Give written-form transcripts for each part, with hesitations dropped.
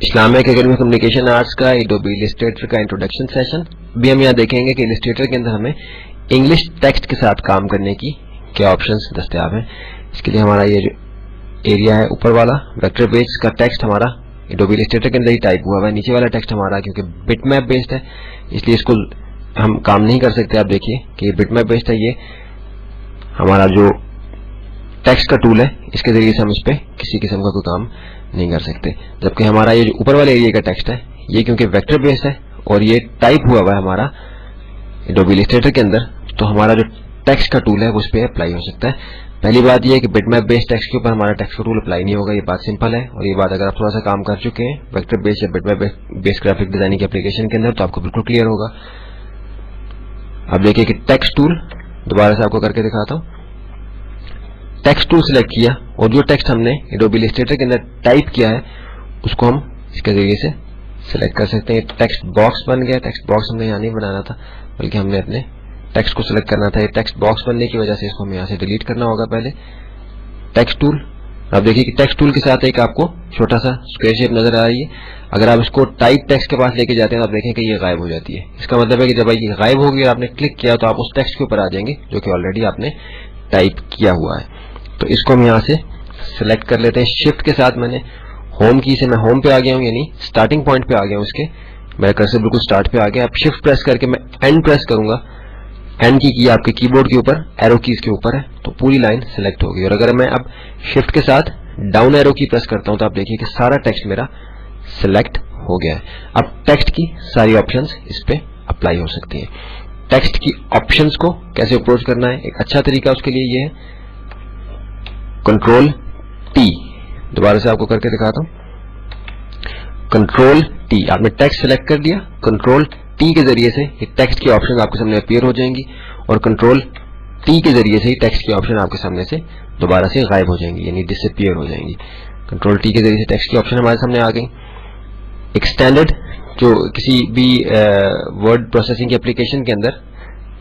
Islamic academy communication arts का Adobe Illustrator का introduction session. अभी हम यहाँ देखेंगे कि इलस्ट्रेटर के अंदर हमें इंग्लिश टेक्स्ट के साथ काम करने की क्या ऑप्शंस दस्तियाब हैं। इसके लिए हमारा ये जो एरिया है ऊपर वाला वेक्टर बेस्ड का टेक्स्ट हमारा एडोबी इलस्ट्रेटर के अंदर ही टाइप हुआ है। नीचे वाला टेक्स्ट हमारा क्योंकि बिटमैप बेस्ड है इसलिए इसको हम काम नहीं कर सकते। आप देखिए कि बिटमैप बेस्ड है, ये हमारा जो टेक्स्ट का टूल है इसके जरिए से हम इस पे किसी किस्म का कोई काम नहीं कर सकते। जबकि हमारा ये जो ऊपर वाले एरिया का टेक्स्ट है ये क्योंकि वेक्टर बेस्ड है और ये टाइप हुआ हुआ है हमारा एडोबी इलस्ट्रेटर के अंदर, तो हमारा जो टेक्स्ट का टूल है वो उस पर अप्लाई हो सकता है। पहली बात ये है कि बिटमैप बेस्ड टेक्स्ट के ऊपर हमारा टेक्स्ट का टूल अप्लाई नहीं होगा, ये बात सिंपल है। और ये बात अगर आप थोड़ा सा काम कर चुके हैं वेक्टर बेस्ड या बिटमैप बेस्ड ग्राफिक डिजाइनिंग के एप्लीकेशन के अंदर तो आपको बिल्कुल क्लियर होगा। अब देखिए कि टेक्स्ट टूल दोबारा से आपको करके दिखाता हूँ। टेक्स्ट टूल सिलेक्ट किया और जो टेक्स्ट हमने एडोबी इलस्ट्रेटर के अंदर टाइप किया है उसको हम इसके जरिए से सिलेक्ट कर सकते हैं। टेक्स्ट बॉक्स बन गया। टेक्स्ट बॉक्स हमने यहाँ नहीं बनाना था बल्कि हमने अपने टेक्स्ट को सिलेक्ट करना था। ये टेक्स्ट बॉक्स बनने की वजह से इसको हमें यहाँ से डिलीट करना होगा पहले। टेक्स्ट टूल, अब देखिए कि टेक्स्ट टूल के साथ एक आपको छोटा सा स्क्वायर शेप नजर आ रही है। अगर आप इसको टाइप टेक्स्ट के पास लेके जाते हैं तो आप देखें कि ये गायब हो जाती है। इसका मतलब है कि जब ये गायब होगी और आपने क्लिक किया तो आप उस टेक्स्ट के ऊपर आ जाएंगे जो कि ऑलरेडी आपने टाइप किया हुआ है। तो इसको हम यहाँ से सिलेक्ट कर लेते हैं। शिफ्ट के साथ मैंने होम की से मैं होम पे आ गया हूँ, यानी स्टार्टिंग पॉइंट पे आ गया हूँ इसके। मेरा कर्सर बिल्कुल स्टार्ट पे आ गया। अब शिफ्ट प्रेस करके मैं एंड प्रेस करूंगा। एंड की आपके कीबोर्ड के ऊपर एरो कीज के ऊपर है तो पूरी लाइन सिलेक्ट होगी। और अगर मैं अब शिफ्ट के साथ डाउन एरो की प्रेस करता हूं तो आप देखिए कि सारा टेक्स्ट मेरा सिलेक्ट हो गया है। अब टेक्स्ट की सारी ऑप्शंस इस पे अप्लाई हो सकती हैं। टेक्स्ट की ऑप्शंस को कैसे अप्रोच करना है, एक अच्छा तरीका उसके लिए ये है कंट्रोल टी। दोबारा से आपको करके दिखाता हूं। कंट्रोल टी, आपने टेक्स्ट सिलेक्ट कर लिया, कंट्रोल टी के जरिए से ये टेक्स्ट की ऑप्शन आपके सामने अपीयर हो जाएंगी और कंट्रोल टी के जरिए से ही टेक्स्ट की ऑप्शन आपके सामने से दोबारा से गायब हो जाएंगी, यानी डिसअपीयर हो जाएंगी। कंट्रोल टी के जरिए से टेक्स्ट की ऑप्शन हमारे सामने आ गई। एक स्टैंडर्ड जो किसी भी वर्ड प्रोसेसिंग के एप्लीकेशन के अंदर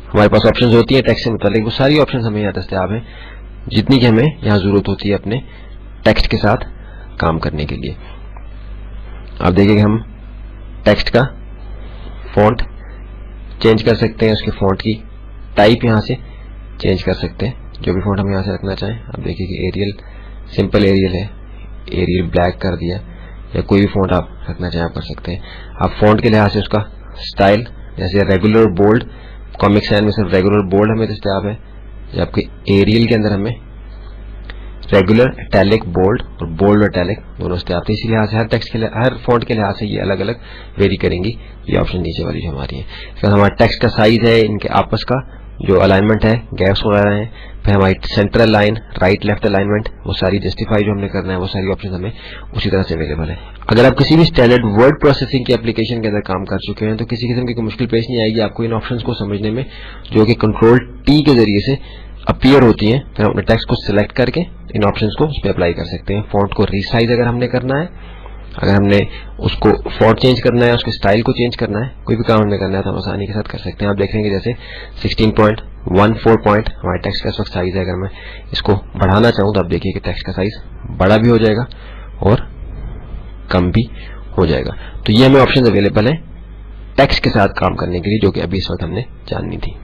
हमारे पास ऑप्शन होती है टेक्स्ट से मुतालिक, वो सारी ऑप्शन हमें यहाँ दस्तयाब है जितनी की हमें यहाँ जरूरत होती है अपने टेक्स्ट के साथ काम करने के लिए। आप देखिए कि हम टेक्स्ट का फॉन्ट चेंज कर सकते हैं, उसके फॉन्ट की टाइप यहाँ से चेंज कर सकते हैं, जो भी फॉन्ट हम यहाँ से रखना चाहें। आप देखिए कि एरियल सिंपल एरियल है, एरियल ब्लैक कर दिया, या कोई भी फॉन्ट आप रखना चाहें आप कर सकते हैं। आप फॉन्ट के लिहाज से उसका स्टाइल जैसे रेगुलर बोल्ड, कॉमिक साइन में सिर्फ रेगुलर बोल्ड हमें दस्तयाब है, या आपके एरियल के अंदर हमें रेगुलर इटैलिक बोल्ड और बोल्ड इटैलिक दोनों दस्तयाब थे। इसी लिहाज से हर टेक्स्ट के लिए हर फॉन्ट के लिहाज से ये अलग अलग वेरी करेंगी। ये ऑप्शन नीचे वाली जो हमारी है, फिर हमारा टेक्स्ट का साइज है, इनके आपस का जो अलाइनमेंट है, गैप्स वगैरह हैं, फिर हमारी central line, right left alignment, वो सारी जस्टिफाई जो हमने करना है वो सारी ऑप्शन हमें उसी तरह से अवेलेबल है। अगर आप किसी भी स्टैंडर्ड वर्ड प्रोसेसिंग के एप्लीकेशन के अंदर काम कर चुके हैं तो किसी किस्म की कोई मुश्किल पेश नहीं आएगी आपको इन ऑप्शंस को समझने में, जो कि कंट्रोल टी के जरिए से अपीयर होती हैं। फिर अपने टेक्स्ट को सिलेक्ट करके इन ऑप्शंस को उस पर अप्लाई कर सकते हैं। फॉन्ट को रीसाइज अगर हमने करना है, अगर हमने उसको फॉन्ट चेंज करना है, उसके स्टाइल को चेंज करना है, कोई भी काम हमने करना है तो हम आसानी के साथ कर सकते हैं। आप देखेंगे जैसे 16.14 पॉइंट हमारे टेक्स्ट का इस वक्त साइज है। अगर मैं इसको बढ़ाना चाहूँ तो आप देखिए कि टेक्स्ट का साइज बड़ा भी हो जाएगा और कम भी हो जाएगा। तो ये हमें ऑप्शन अवेलेबल है टेक्स्ट के साथ काम करने के लिए, जो कि अभी इस वक्त हमने जाननी थी।